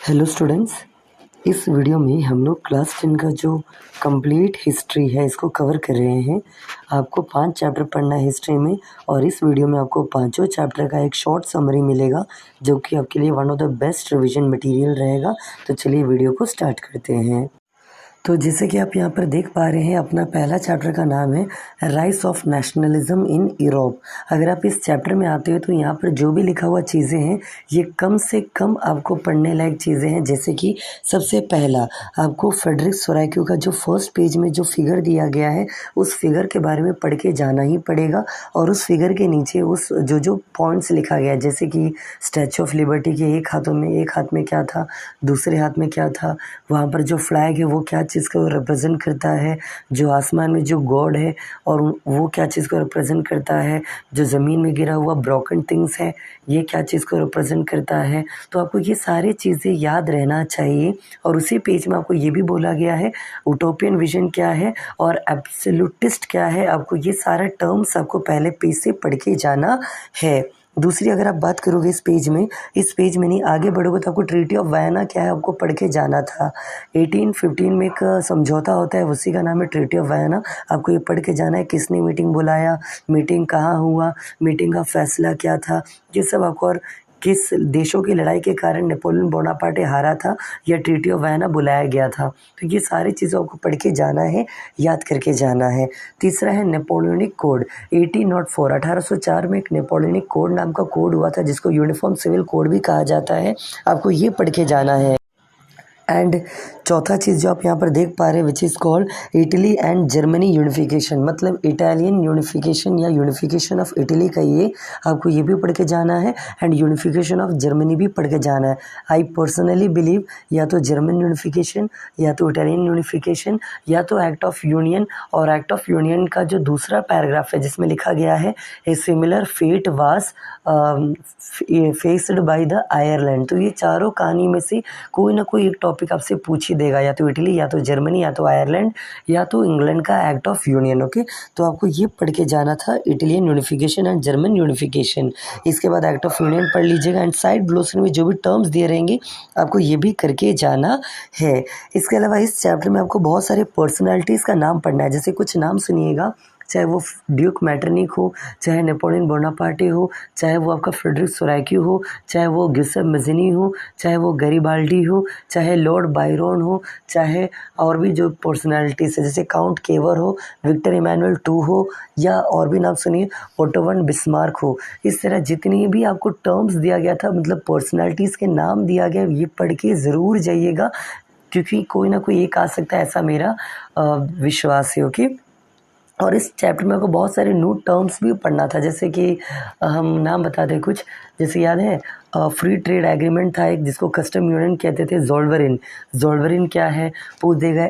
Hello students. इस video में हम लोग क्लास 10 का जो कंप्लीट हिस्ट्री है इसको कवर कर रहे हैं। आपको 5 चैप्टर पढ़ना है हिस्ट्री में और इस वीडियो में आपको पांचों चैप्टर का एक शॉर्ट समरी मिलेगा जो कि आपके लिए one of the best revision material रहेगा। तो चलिए वीडियो को स्टार्ट करते हैं। तो जैसे कि आप यहाँ पर देख पा रहे हैं, अपना पहला चैप्टर का नाम है rise of nationalism in Europe. अगर आप इस चैप्टर में आते हो तो यहाँ पर जो भी लिखा हुआ चीज़ें हैं ये कम से कम आपको पढ़ने लायक चीज़ें हैं। जैसे कि सबसे पहला आपको फ्रेडरिक सोराक्यू का जो फर्स्ट पेज में जो फिगर दिया गया है उस फिगर के बारे में पढ़ के जाना ही पड़ेगा। और उस फिगर के नीचे उस जो पॉइंट्स लिखा गया है, जैसे कि स्टैचू ऑफ लिबर्टी के एक हाथ में क्या था, दूसरे हाथ में क्या था, वहाँ पर जो फ्लैग है वो क्या चीज़ को रिप्रेजेंट करता है, जो आसमान में जो गॉड है और वो क्या चीज़ को रिप्रेजेंट करता है, जो ज़मीन में गिरा हुआ ब्रोकन थिंग्स है ये क्या चीज़ को रिप्रेजेंट करता है। तो आपको ये सारी चीज़ें याद रहना चाहिए। और उसी पेज में आपको ये भी बोला गया है यूटोपियन विजन क्या है और एब्सोल्यूटिस्ट क्या है। आपको ये सारा टर्म्स आपको पहले पेज से पढ़ के जाना है। दूसरी अगर आप बात करोगे इस पेज में नहीं आगे बढ़ोगे तो आपको ट्रीटी ऑफ वायना क्या है आपको पढ़ के जाना था। 1815 में एक समझौता होता है, उसी का नाम है ट्रीटी ऑफ वायना। आपको ये पढ़ के जाना है, किसने मीटिंग बुलाया, मीटिंग कहाँ हुआ, मीटिंग का फैसला क्या था, ये सब आपको। और किस देशों की लड़ाई के कारण नेपोलियन बोनापार्टे हारा था या ट्रीटी ऑफ वायना बुलाया गया था। तो ये सारी चीज़ों को पढ़ के जाना है, याद करके जाना है। तीसरा है नेपोलियनिक कोड 1804। 1804 में एक नेपोलियनिक कोड नाम का कोड हुआ था जिसको यूनिफॉर्म सिविल कोड भी कहा जाता है। आपको ये पढ़ के जाना है। एंड चौथा चीज़ जो आप यहाँ पर देख पा रहे हैं which is called Italy and Germany unification, मतलब इटालियन यूनिफिकेशन या यूनिफिकेशन ऑफ इटली का ये आपको ये भी पढ़ के जाना है एंड यूनिफिकेशन ऑफ जर्मनी भी पढ़ के जाना है। आई पर्सनली बिलीव या तो जर्मन यूनिफिकेशन या तो इटालियन यूनिफिकेशन या तो एक्ट ऑफ यूनियन। और एक्ट ऑफ यूनियन का जो दूसरा पैराग्राफ है जिसमें लिखा गया है a similar fate was faced by the Ireland. तो ये चारों कहानी में से कोई ना कोई एक टॉपिक आपसे पूछ ही देगा, या तो इटली या तो जर्मनी या तो आयरलैंड या तो इंग्लैंड का एक्ट ऑफ यूनियन। ओके, तो आपको ये पढ़ के जाना था Italian unification and German unification. इसके बाद एक्ट ऑफ यूनियन पढ़ लीजिएगा एंड साइड ग्लोसरी में जो भी टर्म्स दिए रहेंगे आपको ये भी करके जाना है। इसके अलावा इस चैप्टर में आपको बहुत सारे पर्सनैलिटीज़ का नाम पढ़ना है। जैसे कुछ नाम सुनिएगा, चाहे वो ड्यूक मैटरनिक हो, चाहे नेपोलियन बोनापार्टे हो, चाहे वो आपका फ्रेडरिक सोराक्यू हो, चाहे वो गिउसेप मज़ीनी हो, चाहे वो गैरिबाल्डी हो, चाहे लॉर्ड बायरन हो, चाहे और भी जो पर्सनालिटीज़ है जैसे काउंट केवर हो, विक्टर इमैनुअल टू हो, या और भी नाम सुनिए ओटो वन बिस्मार्क हो। इस तरह जितनी भी आपको टर्म्स दिया गया था, मतलब पर्सनालिटीज़ के नाम दिया गया, ये पढ़ के ज़रूर जाइएगा क्योंकि कोई ना कोई एक आ सकता है, ऐसा मेरा विश्वास है। ओके, और इस चैप्टर में आपको बहुत सारे न्यू टर्म्स भी पढ़ना था। जैसे कि हम नाम बता दें कुछ, जैसे याद है फ्री ट्रेड एग्रीमेंट था एक जिसको कस्टम यूनियन कहते थे, जोल्वरिन। जोल्वरिन क्या है पूछ देगा,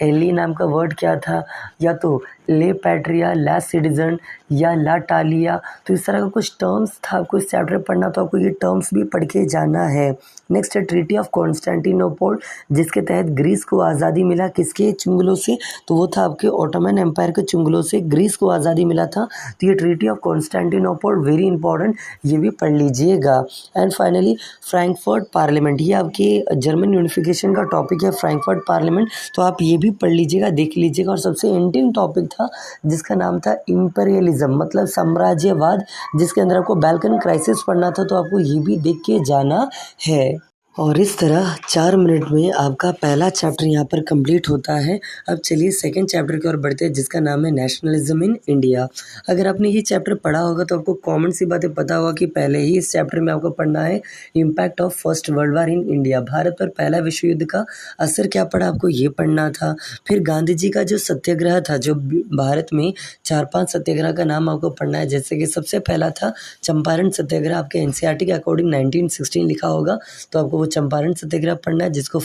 एली नाम का वर्ड क्या था, या तो ले पैट्रिया, ला सिटीजन या ला टालिया। तो इस तरह का कुछ टर्म्स था, आपको इस चैप्टर में पढ़ना, तो आपको ये टर्म्स भी पढ़ के जाना है। नेक्स्ट है ट्रीटी ऑफ कॉन्स्टेंटिनोपल, जिसके तहत ग्रीस को आज़ादी मिला किसके चुंगलों से, तो वो था आपके ऑटोमन एम्पायर के चुंगलों से ग्रीस को आज़ादी मिला था। तो ये treaty of Constantinople very important, ये भी पढ़ लीजिएगा। एंड फाइनली फ्रैंकफर्ट पार्लियामेंट, ये आपके जर्मन यूनिफिकेशन का टॉपिक है फ्रैंकफर्ट पार्लियामेंट, तो आप ये भी पढ़ लीजिएगा, देख लीजिएगा। और सबसे इंटेंट टॉपिक था जिसका नाम था इंपीरियलिज्म, मतलब साम्राज्यवाद, जिसके अंदर आपको बाल्कन क्राइसिस पढ़ना था, तो आपको ये भी देख के जाना है। और इस तरह 4 मिनट में आपका पहला चैप्टर यहाँ पर कंप्लीट होता है। अब चलिए सेकंड चैप्टर की ओर बढ़ते हैं जिसका नाम है नेशनलिज्म इन इंडिया। अगर आपने ये चैप्टर पढ़ा होगा तो आपको कॉमन सी बातें पता होगा कि पहले ही इस चैप्टर में आपको पढ़ना है impact of first world war in India, Bharat पर पहला विश्व युद्ध का असर क्या पड़ा, आपको ये पढ़ना था। फिर गांधी जी का जो सत्याग्रह था, जो भारत में 4-5 सत्याग्रह का नाम आपको पढ़ना है। जैसे कि सबसे पहला था चंपारण सत्याग्रह, आपके एनसीईआरटी के अकॉर्डिंग 1916 लिखा होगा, तो आपको वो चंपारण सत्याग्रह पढ़ना है जिसको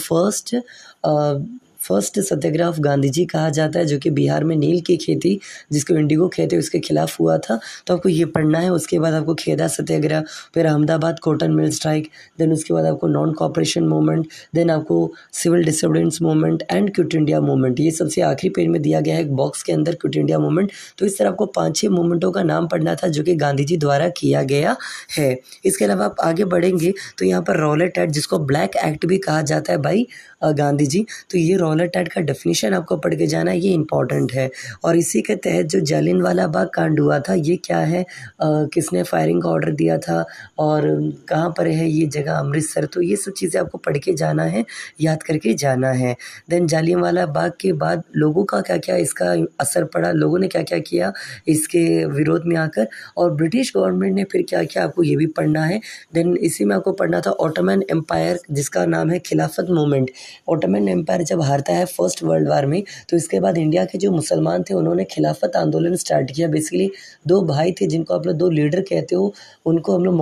first Satyagraha of Gandhi ji कहा जाता है, जो कि बिहार में नील की खेती जिसको इंडिगो कहते हैं उसके खिलाफ हुआ था। तो आपको ये पढ़ना है। उसके बाद आपको खेदा सत्याग्रह, फिर Ahmedabad cotton mill strike, then उसके बाद आपको नॉन कॉपरेशन मूवमेंट, देन आपको civil disobedience movement and quit India movement. ये सबसे आखिरी पेज में दिया गया है एक बॉक्स के अंदर, क्विट इंडिया मूवमेंट। तो इस तरह आपको 5-6 मूवमेंटों का नाम पढ़ना था जो कि गांधी जी द्वारा किया गया है। इसके अलावा आप आगे बढ़ेंगे तो यहाँ पर रॉलेट एक्ट, जिसको ब्लैक एक्ट भी कहा जाता है भाई गांधी जी, तो ये रॉलेट एक्ट का डेफिनेशन आपको पढ़ के जाना है, ये इंपॉर्टेंट है। और इसी के तहत जो जालियनवाला बाग कांड हुआ था, ये क्या है, किसने फायरिंग का ऑर्डर दिया था और कहाँ पर है ये जगह, अमृतसर। तो ये सब चीज़ें आपको पढ़ के जाना है, याद करके जाना है। देन जालियनवाला बाग के बाद लोगों का क्या क्या इसका असर पड़ा, लोगों ने क्या क्या किया इसके विरोध में आकर, और ब्रिटिश गवर्नमेंट ने फिर क्या किया, आपको ये भी पढ़ना है। देन इसी में आपको पढ़ना था ऑटोमन एम्पायर, जिसका नाम है खिलाफत मूवमेंट। ऑटोमन एम्पायर जब हारता है फर्स्ट वर्ल्ड वार में, तो इसके बाद इंडिया के जो मुसलमान थे उन्होंने खिलाफत आंदोलन स्टार्ट किया। बेसिकली दो भाई थे जिनको आप लोग दो लीडर कहते हो, उनको हम लोग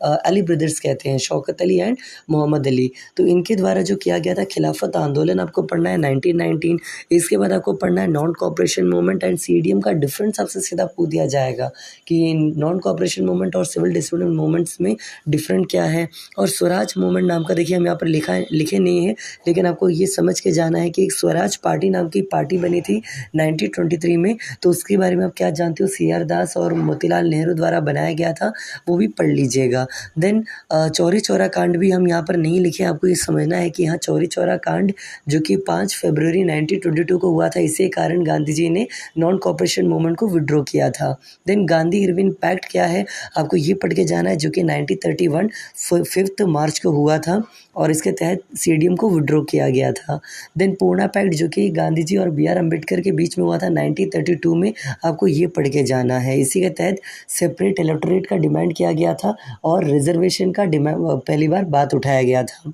अली ब्रदर्स कहते हैं, शौकत अली एंड मोहम्मद अली। तो इनके द्वारा जो किया गया था खिलाफत आंदोलन, आपको पढ़ना है 1919। इसके बाद आपको पढ़ना है non cooperation movement and CDM का डिफरेंस आपसे सीधा पूछ दिया जाएगा कि नॉन कॉपरेशन मूवमेंट और सिविल डिसोबीडियंस मूवमेंट्स में डिफरेंट क्या है। और स्वराज मूवमेंट नाम का, देखिए हम यहाँ पर लिखे नहीं है, लेकिन आपको ये समझ के जाना है कि एक स्वराज पार्टी नाम की पार्टी बनी थी 1923 में। तो उसके बारे में आप क्या जानते हो, सी आर दास और मोतीलाल नेहरू द्वारा बनाया गया था, वो भी पढ़ लीजिएगा। देन चौरी चौरा कांड भी हम यहाँ पर नहीं लिखे, आपको ये समझना है कि यहाँ चौरी चौरा कांड जो कि 5 फरवरी 1922 को हुआ था, इसी कारण गांधी जी ने नॉन कॉपरेशन मूवमेंट को विड्रॉ किया था। देन गांधी इरविन पैक्ट क्या है, आपको ये पढ़ के जाना है, जो कि 1931 5 मार्च को हुआ था और इसके तहत सीडीएम को विड्रॉ किया गया था। देन पूर्णा पैक्ट जो कि गांधी जी और बी आर अम्बेडकर के बीच में हुआ था 1932 में, आपको ये पढ़ के जाना है। इसी के तहत सेपरेट इलेक्टोरेट का डिमांड किया गया था और रिजर्वेशन का पहली बार बात उठाया गया था।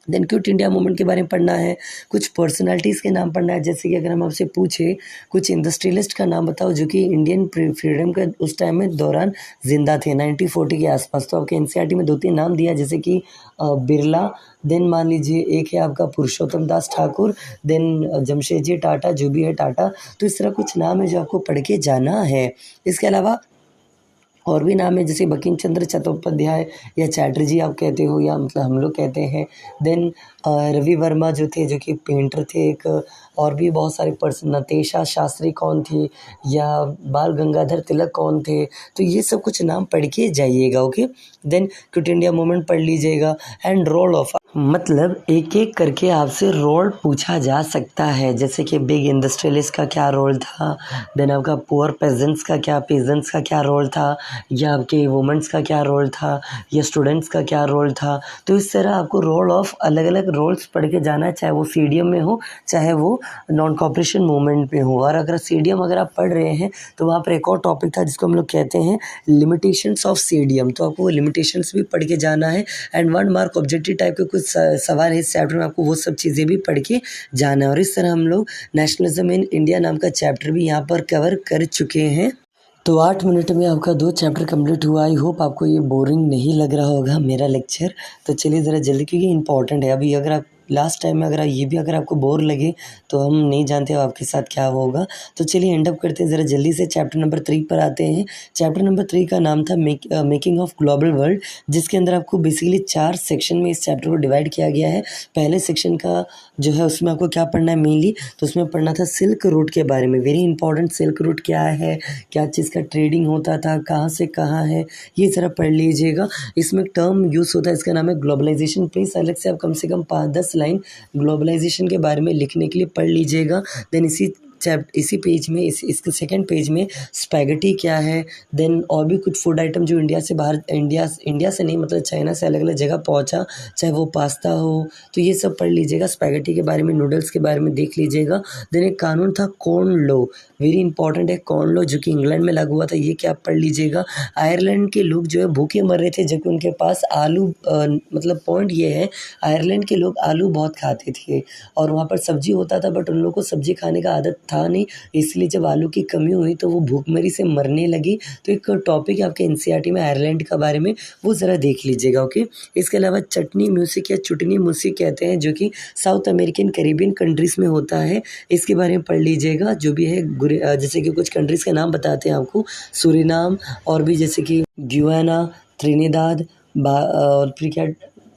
देन क्विट इंडिया मूवमेंट के बारे में पढ़ना है, कुछ पर्सनालिटीज़ के नाम पढ़ना है। जैसे कि अगर हम आपसे पूछे कुछ इंडस्ट्रियलिस्ट का नाम बताओ जो कि इंडियन फ्रीडम के उस टाइम में दौरान जिंदा थे 1940 के आसपास, तो आपके एनसीईआरटी में 2-3 नाम दिया, जैसे कि बिरला, देन मान लीजिए एक है आपका पुरुषोत्तम दास ठाकुर, देन जमशेदजी टाटा, जो भी है टाटा। तो इस तरह कुछ नाम है जो आपको पढ़ के जाना है। इसके अलावा और भी नाम है, जैसे बंकिम चंद्र चट्टोपाध्याय या चैटर्जी आप कहते हो, या मतलब हम लोग कहते हैं। देन रवि वर्मा जो थे, जो कि पेंटर थे एक, और भी बहुत सारे पर्सन, नतेशा शास्त्री कौन थी, या बाल गंगाधर तिलक कौन थे। तो ये सब कुछ नाम पढ़ के जाइएगा, okay. Then quit India movement पढ़ लीजिएगा एंड रोल ऑफ, मतलब एक एक करके आपसे रोल पूछा जा सकता है, जैसे कि बिग इंडस्ट्रियलिस्ट का क्या रोल था, देन आपका पुअर पेजेंट्स का क्या रोल था, या आपके वुमेंस का क्या रोल था, या स्टूडेंट्स का क्या रोल था। तो इस तरह आपको रोल ऑफ अलग अलग रोल्स पढ़ के जाना है, चाहे वो सीडीएम में हो चाहे वो नॉन कॉपरेशन मूवमेंट में हो। और अगर सीडीएम अगर आप पढ़ रहे हैं तो वहाँ पर एक और टॉपिक था जिसको हम लोग कहते हैं लिमिटेशंस ऑफ सीडीएम, तो आपको वो लिमिटेशंस भी पढ़ के जाना है। एंड 1 मार्क ऑब्जेक्टिव टाइप के कुछ सवाल है इस चैप्टर में, आपको वो सब चीज़ें भी पढ़ के जाना है। और इस तरह हम लोग नेशनलिज्म इन इंडिया नाम का चैप्टर भी यहाँ पर कवर कर चुके हैं। तो 8 मिनट में आपका 2 चैप्टर कंप्लीट हुआ। आई होप आपको ये बोरिंग नहीं लग रहा होगा मेरा लेक्चर। तो चलिए ज़रा जल्दी, क्योंकि इंपॉर्टेंट है। अभी अगर आप लास्ट टाइम में अगर आपको बोर लगे तो हम नहीं जानते आपके साथ क्या होगा। तो चलिए एंड अप करते हैं, ज़रा जल्दी से चैप्टर नंबर 3 पर आते हैं। चैप्टर नंबर 3 का नाम था मेकिंग ऑफ ग्लोबल वर्ल्ड, जिसके अंदर आपको बेसिकली 4 सेक्शन में इस चैप्टर को डिवाइड किया गया है। पहले सेक्शन का जो है उसमें आपको क्या पढ़ना है मेनली, तो उसमें पढ़ना था सिल्क रूट के बारे में। वेरी इंपॉर्टेंट, सिल्क रूट क्या है, क्या चीज़ का ट्रेडिंग होता था, कहाँ से कहाँ है, ये ज़रा पढ़ लीजिएगा। इसमें टर्म यूज़ होता है, इसका नाम है ग्लोबलाइजेशन। प्लीज़ अलग से आप कम से कम 5-10 लाइन ग्लोबलाइजेशन के बारे में लिखने के लिए पढ़ लीजिएगा। देन इसी पेज में इसके सेकंड पेज में स्पैगेटी क्या है, देन और भी कुछ फूड आइटम जो इंडिया से नहीं, मतलब चाइना से अलग अलग जगह पहुंचा, चाहे वो पास्ता हो, तो ये सब पढ़ लीजिएगा। स्पैगेटी के बारे में, नूडल्स के बारे में देख लीजिएगा। देन एक कानून था कॉर्न लॉ, वेरी इंपॉर्टेंट है कॉर्न लॉ, जो कि इंग्लैंड में लागू हुआ था, ये क्या आप पढ़ लीजिएगा। आयरलैंड के लोग जो है भूखे मर रहे थे जबकि उनके पास आलू, मतलब पॉइंट ये है, आयरलैंड के लोग आलू बहुत खाते थे और वहाँ पर सब्जी होता था, बट उन लोगों को सब्जी खाने का आदत था नहीं, इसलिए जब आलू की कमी हुई तो वो भूखमरी से मरने लगी। तो एक टॉपिक है आपके एनसीईआरटी में आयरलैंड के बारे में, वो ज़रा देख लीजिएगा। ओके, इसके अलावा चटनी म्यूजिक या चुटनी म्यूजिक कहते हैं, जो कि साउथ अमेरिकन कैरिबियन कंट्रीज़ में होता है, इसके बारे में पढ़ लीजिएगा। जो भी है जैसे कि कुछ कंट्रीज़ के नाम बताते हैं आपको, सूरीनाम और भी जैसे कि ग्युयाना, त्रिनिदाद और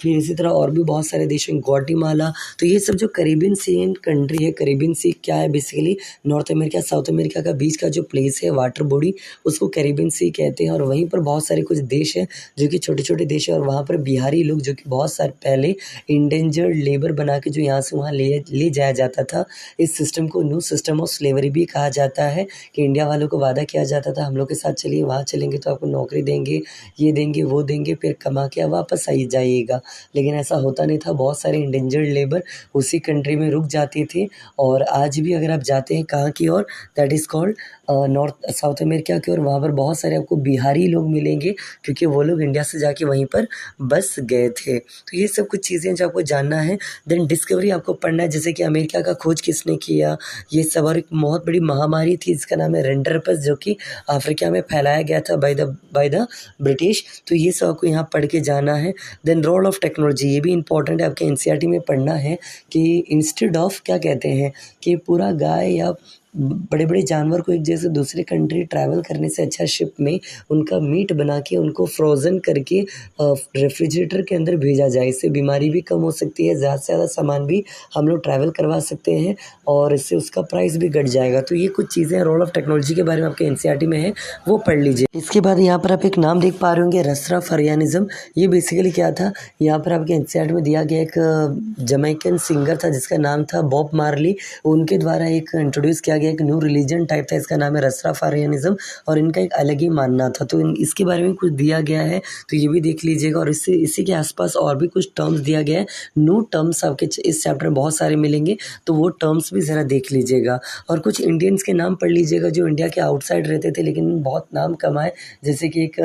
फिर इसी तरह और भी बहुत सारे देश हैं, ग्वाटेमाला। तो ये सब जो कैरिबियन सी कंट्री है, कैरिबियन सी क्या है basically, north America south America का बीच का जो प्लेस है, वाटर बॉडी, उसको कैरिबियन सी कहते हैं। और वहीं पर बहुत सारे कुछ देश हैं जो कि छोटे छोटे देश हैं, और वहाँ पर बिहारी लोग जो कि बहुत सारे पहले इंडेंजर्ड लेबर बना के जो यहाँ से वहाँ ले जाया जाता था। इस सिस्टम को न्यू सिस्टम ऑफ स्लेवरी भी कहा जाता है, कि इंडिया वालों को वादा किया जाता था हम लोग के साथ चलिए, वहाँ चलेंगे तो आपको नौकरी देंगे, ये देंगे वो देंगे, फिर कमा के वापस आई जाइएगा। लेकिन ऐसा होता नहीं था, बहुत सारे इंडेंजर्ड लेबर उसी कंट्री में रुक जाती थी। और आज भी अगर आप जाते हैं कहाँ की ओर, that is called north south America की ओर, वहाँ पर बहुत सारे आपको बिहारी लोग मिलेंगे, क्योंकि वो लोग इंडिया से जाके वहीं पर बस गए थे। तो ये सब कुछ चीज़ें जो आपको जानना है। देन डिस्कवरी आपको पढ़ना है, जैसे कि अमेरिका का खोज किसने किया, ये सब। और एक बहुत बड़ी महामारी थी जिसका नाम है रेंडरपस, जो कि अफ्रीका में फैलाया गया था बाय द ब्रिटिश। तो ये सब आपको यहाँ पढ़ के जाना है। देन रोल ऑफ टेक्नोलॉजी, ये भी इंपॉर्टेंट है, आपके एनसीईआरटी में पढ़ना है कि इंस्टेड ऑफ क्या कहते हैं, कि पूरा गाय या बड़े बड़े जानवर को एक जगह से दूसरे कंट्री ट्रैवल करने से अच्छा शिप में उनका मीट बना के उनको फ्रोज़न करके रेफ्रिजरेटर के अंदर भेजा जाए। इससे बीमारी भी कम हो सकती है, ज़्यादा से ज़्यादा सामान भी हम लोग ट्रैवल करवा सकते हैं, और इससे उसका प्राइस भी घट जाएगा। तो ये कुछ चीज़ें रोल ऑफ टेक्नोलॉजी के बारे में आपके एनसीईआरटी में है, वो पढ़ लीजिए। इसके बाद यहाँ पर आप एक नाम देख पा रहे होंगे, रसराफारियानिज़्म। ये बेसिकली क्या था, यहाँ पर आपके एनसीईआरटी में दिया गया एक जमैकन सिंगर था जिसका नाम था बॉब मार्ली। उनके द्वारा एक इंट्रोड्यूस किया एक न्यू रिलीजन टाइप था, इसका नाम है रसराफारियानिज्म, और इनका एक अलग ही मानना था। तो इसके बारे में कुछ दिया गया है, तो ये भी देख लीजिएगा। और इसी के आसपास और भी कुछ टर्म्स दिया गया है, न्यू टर्म्स आपके इस चैप्टर में बहुत सारे मिलेंगे, तो वो टर्म्स भी ज़रा देख लीजिएगा। और कुछ इंडियंस के नाम पढ़ लीजिएगा जो इंडिया के आउटसाइड रहते थे लेकिन बहुत नाम कमाए, जैसे कि एक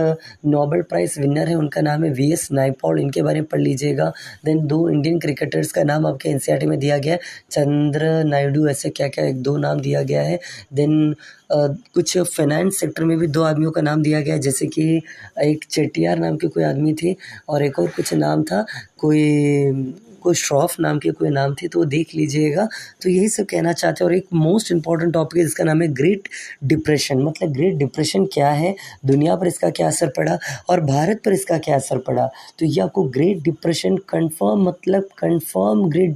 नोबेल प्राइज़ विनर है, उनका नाम है वीएस नायपॉल, इनके बारे में पढ़ लीजिएगा। देन 2 इंडियन क्रिकेटर्स का नाम आपके एनसीईआरटी में दिया गया है, चंद्र नायडू, ऐसे क्या क्या 1-2 नाम दिया गया है। देन कुछ फाइनेंस सेक्टर में भी 2 आदमियों का नाम दिया गया है, जैसे कि एक चेट्टियार नाम के कोई आदमी थे, और एक और कुछ नाम था, कोई श्रॉफ नाम के कोई नाम थे, तो वो देख लीजिएगा। तो यही सब कहना चाहते हैं। और एक मोस्ट इंपॉर्टेंट टॉपिक है जिसका नाम है ग्रेट डिप्रेशन। मतलब ग्रेट डिप्रेशन क्या है, दुनिया पर इसका क्या असर पड़ा, और भारत पर इसका क्या असर पड़ा। तो ये आपको great depression confirm great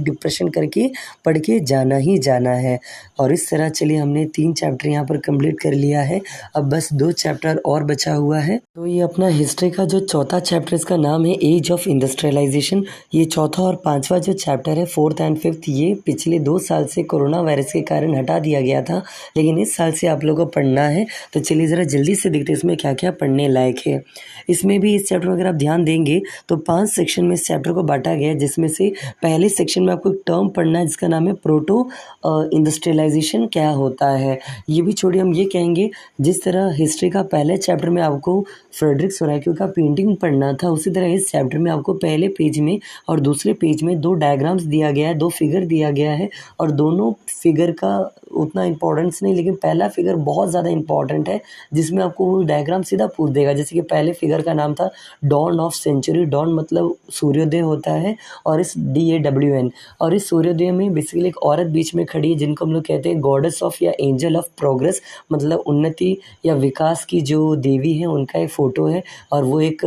depression करके पढ़ के जाना ही जाना है। और इस तरह चलिए हमने 3 चैप्टर यहाँ पर कंप्लीट कर लिया है, अब बस 2 चैप्टर और बचा हुआ है। तो ये अपना हिस्ट्री का जो चौथा चैप्टर, इसका नाम है एज ऑफ इंडस्ट्रियलाइजेशन। ये चौथा और 5वां जो चैप्टर है, 4th एंड 5th, ये पिछले 2 साल से कोरोना वायरस के कारण हटा दिया गया था, लेकिन इस साल से आप लोगों को पढ़ना है। तो चलिए ज़रा जल्दी से देखते हैं इसमें क्या क्या पढ़ने लायक है। इसमें भी इस चैप्टर में अगर आप ध्यान देंगे तो 5 सेक्शन में इस चैप्टर को बांटा गया है, जिसमें से पहले सेक्शन में आपको एक टर्म पढ़ना है जिसका नाम है प्रोटो इंडस्ट्रियलाइजेशन क्या होता है। ये भी छोड़िए, हम ये कहेंगे जिस तरह हिस्ट्री का पहले चैप्टर में आपको फ्रेडरिक सोराक्यू का पेंटिंग पढ़ना था, उसी तरह इस चैप्टर में आपको पहले पेज में और दूसरे पेज में 2 डायग्राम्स दिया गया है, 2 फिगर दिया गया है, और दोनों फिगर का उतना इंपॉर्टेंस नहीं, लेकिन पहला फिगर बहुत ज़्यादा इंपॉर्टेंट है, जिसमें आपको वो डायग्राम सीधा पूछ देगा। जैसे कि पहले फिगर का नाम था डॉन ऑफ सेंचुरी। डॉन मतलब सूर्योदय होता है, और इस DAWN, और इस सूर्योदय में बेसिकली एक औरत बीच में खड़ी है जिनको हम लोग कहते हैं गॉडेस ऑफ या एंजल ऑफ प्रोग्रेस, मतलब उन्नति या विकास की जो देवी है उनका एक फ़ोटो है, और वो एक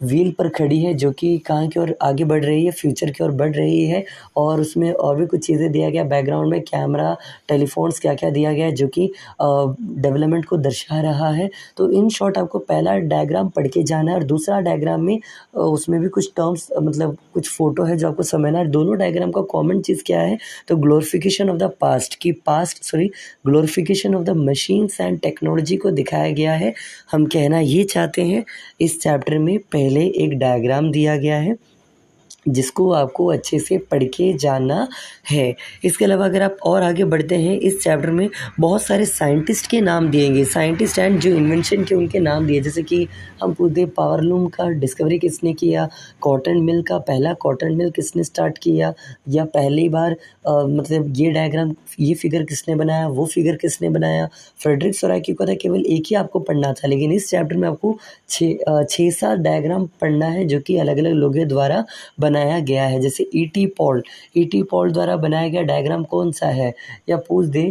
व्हील पर खड़ी है जो कि कहाँ की ओर आगे बढ़ रही है, फ्यूचर की ओर बढ़ रही है। और उसमें और भी कुछ चीज़ें दिया गया, बैकग्राउंड में कैमरा, टेलीफोन्स, क्या क्या दिया गया है जो कि डेवलपमेंट को दर्शा रहा है। तो इन शॉर्ट आपको पहला डायग्राम पढ़ के जाना है, और दूसरा डायग्राम में उसमें भी कुछ टर्म्स, मतलब कुछ फ़ोटो है जो आपको समझना है। दोनों डायग्राम का कॉमन चीज़ क्या है, तो glorification of the glorification of the machines and technology को दिखाया गया है। हम कहना ये चाहते हैं, इस चैप्टर में पहले एक डायग्राम दिया गया है जिसको आपको अच्छे से पढ़ के जाना है। इसके अलावा अगर आप और आगे बढ़ते हैं, इस चैप्टर में बहुत सारे साइंटिस्ट के नाम दिएंगे, साइंटिस्ट एंड जो इन्वेंशन के उनके नाम दिए, जैसे कि हम पूछते पावरलूम का डिस्कवरी किसने किया, कॉटन मिल का पहला कॉटन मिल किसने स्टार्ट किया, या पहली बार मतलब ये डायग्राम ये फिगर किसने बनाया, वो फिगर किसने बनाया। फ्रेडरिक सोराकी को था केवल एक ही आपको पढ़ना था, लेकिन इस चैप्टर में आपको 6-7 डायग्राम पढ़ना है जो कि अलग अलग लोगों द्वारा बनाया गया है। जैसे ईटी पॉल द्वारा बनाया गया डायग्राम कौन सा है, या पूछ दे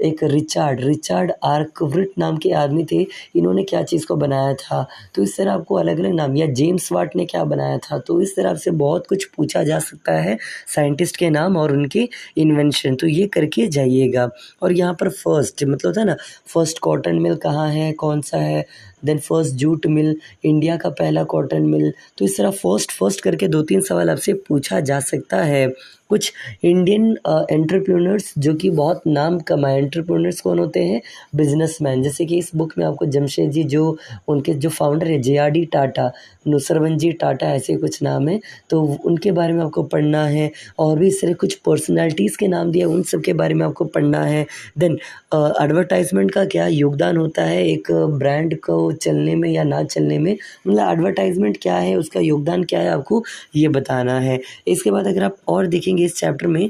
एक रिचर्ड आर्कव्रिट नाम के आदमी थे, इन्होंने क्या चीज़ को बनाया था। तो इस तरह आपको अलग अलग नाम, या जेम्स वाट ने क्या बनाया था। तो इस तरह से बहुत कुछ पूछा जा सकता है, साइंटिस्ट के नाम और उनके इन्वेंशन, तो ये करके जाइएगा। और यहाँ पर फर्स्ट मतलब होता है ना, फर्स्ट कॉटन मिल कहाँ है, कौन सा है, then first jute mill, India का पहला कॉटन मिल। तो इस तरह फर्स्ट करके 2-3 सवाल आपसे पूछा जा सकता है। कुछ इंडियन एंटरप्रेन्योर्स जो कि बहुत नाम कमाए, एंटरप्रेन्योर्स कौन होते हैं, बिजनेसमैन। जैसे कि इस बुक में आपको जमशेदजी जो उनके जो फाउंडर है JRD टाटा, नुसरवंजी टाटा ऐसे कुछ नाम है, तो उनके बारे में आपको पढ़ना है। और भी इस तरह कुछ पर्सनालिटीज़ के नाम दिए, उन सब के बारे में आपको पढ़ना है। देन एडवर्टाइजमेंट का क्या योगदान होता है एक ब्रांड को चलने में या ना चलने में, मतलब एडवर्टाइजमेंट क्या है, उसका योगदान क्या है, आपको ये बताना है। इसके बाद अगर आप और देखेंगे इस चैप्टर में,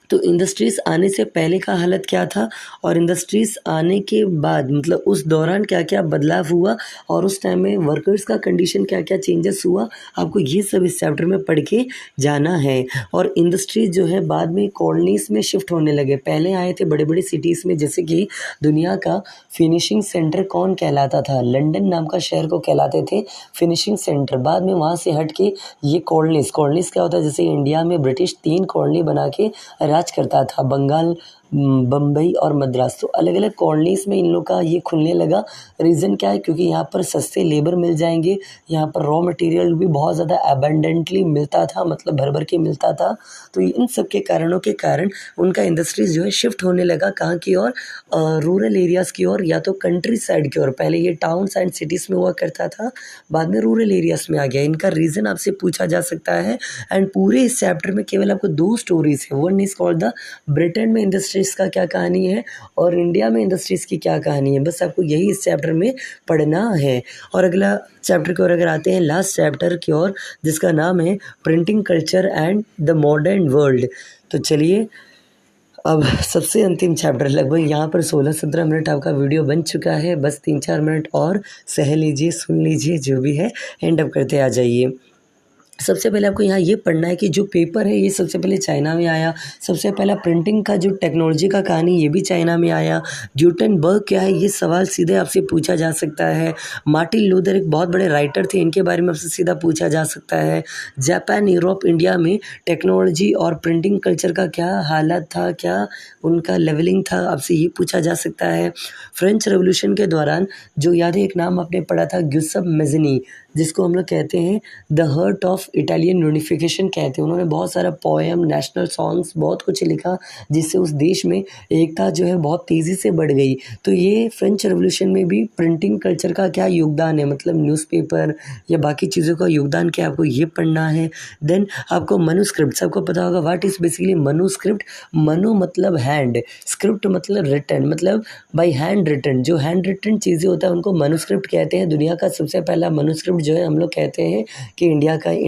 तो इंडस्ट्रीज़ आने से पहले का हालत क्या था और इंडस्ट्रीज़ आने के बाद मतलब उस दौरान क्या क्या बदलाव हुआ, और उस टाइम में वर्कर्स का कंडीशन क्या क्या चेंजेस हुआ, आपको ये सब इस चैप्टर में पढ़ के जाना है। और इंडस्ट्रीज जो है बाद में कॉलोनीज़ में शिफ्ट होने लगे, पहले आए थे बड़े बड़े सिटीज़ में, जैसे कि दुनिया का फिनिशिंग सेंटर कौन कहलाता था, लंदन नाम का शहर को कहलाते थे फिनिशिंग सेंटर। बाद में वहाँ से हट के ये कॉलोनीज़ क्या होता है, जैसे इंडिया में ब्रिटिश 3 कॉलोनी बना के राज करता था, बंगाल, बम्बई और मद्रास। तो अलग अलग कॉलोनीज़ में इन लोग का ये खुलने लगा। रीज़न क्या है, क्योंकि यहाँ पर सस्ते लेबर मिल जाएंगे, यहाँ पर रॉ मटेरियल भी बहुत ज़्यादा अबंडेंटली मिलता था, मतलब भर भर के मिलता था। तो इन सब के कारणों के कारण उनका इंडस्ट्रीज़ जो है शिफ्ट होने लगा कहाँ की ओर, रूरल एरियाज़ की ओर, या तो कंट्री साइड की ओर। पहले ये टाउन्स एंड सिटीज़ में हुआ करता था, बाद में रूरल एरियाज़ में आ गया। इनका रीज़न आपसे पूछा जा सकता है। एंड पूरे इस चैप्टर में केवल आपको 2 स्टोरीज़ है, one is called the Britain में इंडस्ट्रीज़ का क्या कहानी है और इंडिया में इंडस्ट्रीज़ की क्या कहानी है, बस आपको यही इस चैप्टर में पढ़ना है। और अगला चैप्टर की ओर अगर आते हैं, लास्ट चैप्टर की ओर, जिसका नाम है printing culture and the modern world. तो चलिए अब सबसे अंतिम चैप्टर, लगभग यहाँ पर 16-17 मिनट आपका वीडियो बन चुका है, बस 3-4 मिनट और सह लीजिए, सुन लीजिए, जो भी है एंड अप करते आ जाइए। सबसे पहले आपको यहाँ ये पढ़ना है कि जो पेपर है ये सबसे पहले चाइना में आया। सबसे पहला प्रिंटिंग का जो टेक्नोलॉजी का कहानी, ये भी चाइना में आया। ग्यूटेनबर्ग क्या है, ये सवाल सीधे आपसे पूछा जा सकता है। मार्टिन लूथर एक बहुत बड़े राइटर थे, इनके बारे में आपसे सीधा पूछा जा सकता है। जापान, यूरोप, इंडिया में टेक्नोलॉजी और प्रिंटिंग कल्चर का क्या हालत था, क्या उनका लेवलिंग था, आपसे ये पूछा जा सकता है। फ्रेंच रेवोल्यूशन के दौरान जो याद है, एक नाम आपने पढ़ा था, ग्यूसेप मेज़नी, जिसको हम लोग कहते हैं the heart of Italian unification कहते हैं। उन्होंने बहुत सारा पोएम, नेशनल सॉन्ग्स, बहुत कुछ लिखा, जिससे उस देश में एकता जो है बहुत तेज़ी से बढ़ गई। तो ये फ्रेंच रेवोल्यूशन में भी प्रिंटिंग कल्चर का क्या योगदान है, मतलब न्यूज़पेपर या बाकी चीज़ों का योगदान क्या, आपको ये पढ़ना है। देन आपको मनुस्क्रिप्ट, आपको पता होगा what is basically manuscript. Manu मतलब हैंड, स्क्रिप्ट मतलब रिटन, मतलब बाय हैंड रिटन। जो हैंड रिटन चीज़ें होता है उनको मनुस्क्रिप्ट कहते हैं। दुनिया का सबसे पहला मनुस्क्रिप्ट जो है, हम लोग कहते हैं कि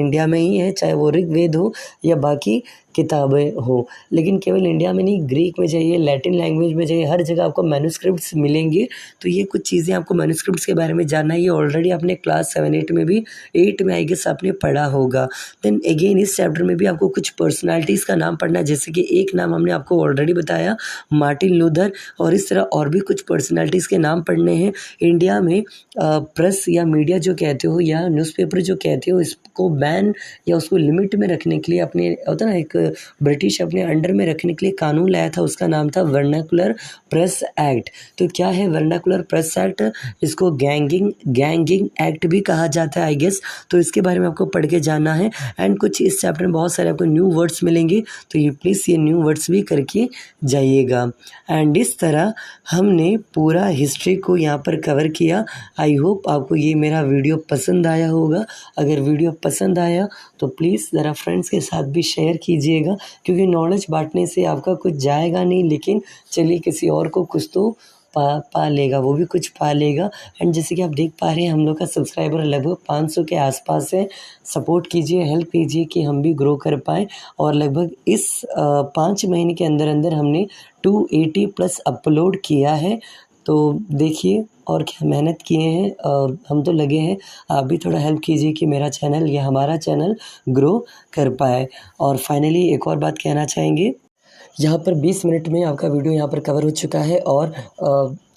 इंडिया में ही है, चाहे वो ऋग्वेद हो या बाकी किताबें हो। लेकिन केवल इंडिया में नहीं, ग्रीक में जाइए, लैटिन लैंग्वेज में जाइए, हर जगह आपको मैन्युस्क्रिप्ट्स मिलेंगे। तो ये कुछ चीज़ें आपको मैन्युस्क्रिप्ट्स के बारे में जानना है। ये ऑलरेडी आपने क्लास 7-8 में भी, 8 में आई गेस आपने पढ़ा होगा। देन अगेन इस चैप्टर में भी आपको कुछ पर्सनालिटीज़ का नाम पढ़ना है, जैसे कि एक नाम हमने आपको ऑलरेडी बताया, मार्टिन लूथर, और इस तरह और भी कुछ पर्सनालिटीज़ के नाम पढ़ने हैं। इंडिया में प्रेस या मीडिया जो कहते हो या न्यूज़पेपर जो कहते हो, इसको बैन या उसको लिमिट में रखने के लिए अपने होता है ना एक ब्रिटिश अपने अंडर में रखने के लिए कानून लाया था, उसका नाम था वर्नाकुलर प्रेस एक्ट। तो क्या है वर्नाकुलर प्रेस एक्ट? इसको गैंगिंग एक्ट भी कहा जाता है आई गेस। तो इसके बारे में आपको पढ़ के जानना है। एंड कुछ इस चैप्टर में बहुत सारे आपको न्यू वर्ड्स मिलेंगे, तो ये प्लीज़ ये न्यू वर्ड्स भी करके जाइएगा। एंड इस तरह हमने पूरा हिस्ट्री को यहाँ पर कवर किया। आई होप आपको ये मेरा वीडियो पसंद आया होगा। अगर वीडियो पसंद आया तो प्लीज़ ज़रा फ्रेंड्स के साथ भी शेयर कीजिएगा, क्योंकि नॉलेज बांटने से आपका कुछ जाएगा नहीं, लेकिन चलिए किसी और को कुछ तो पा लेगा, वो भी कुछ पा लेगा। एंड जैसे कि आप देख पा रहे हैं हम लोग का सब्सक्राइबर लगभग 500 के आसपास है। सपोर्ट कीजिए, हेल्प कीजिए कि हम भी ग्रो कर पाएँ। और लगभग इस 5 महीने के अंदर अंदर हमने 280 प्लस अपलोड किया है। तो देखिए और क्या मेहनत किए हैं, हम तो लगे हैं। आप भी थोड़ा हेल्प कीजिए कि मेरा चैनल या हमारा चैनल ग्रो कर पाए। और फाइनली एक और बात कहना चाहेंगे, यहाँ पर 20 मिनट में आपका वीडियो यहाँ पर कवर हो चुका है। और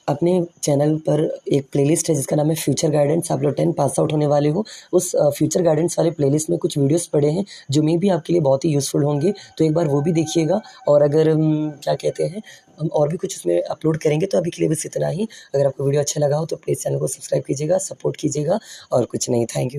अपने चैनल पर एक प्लेलिस्ट है जिसका नाम है फ्यूचर गाइडेंस। आप लोग 10 पास आउट होने वाले हो, उस फ्यूचर गाइडेंस वाले प्लेलिस्ट में कुछ वीडियोस पड़े हैं जो मे भी आपके लिए बहुत ही यूज़फुल होंगे, तो एक बार वो भी देखिएगा। और अगर क्या कहते हैं, हम और भी कुछ उसमें अपलोड करेंगे। तो अभी के लिए बस इतना ही। अगर आपको वीडियो अच्छा लगा हो तो प्लीज़ चैनल को सब्सक्राइब कीजिएगा, सपोर्ट कीजिएगा और कुछ नहीं। Thank you.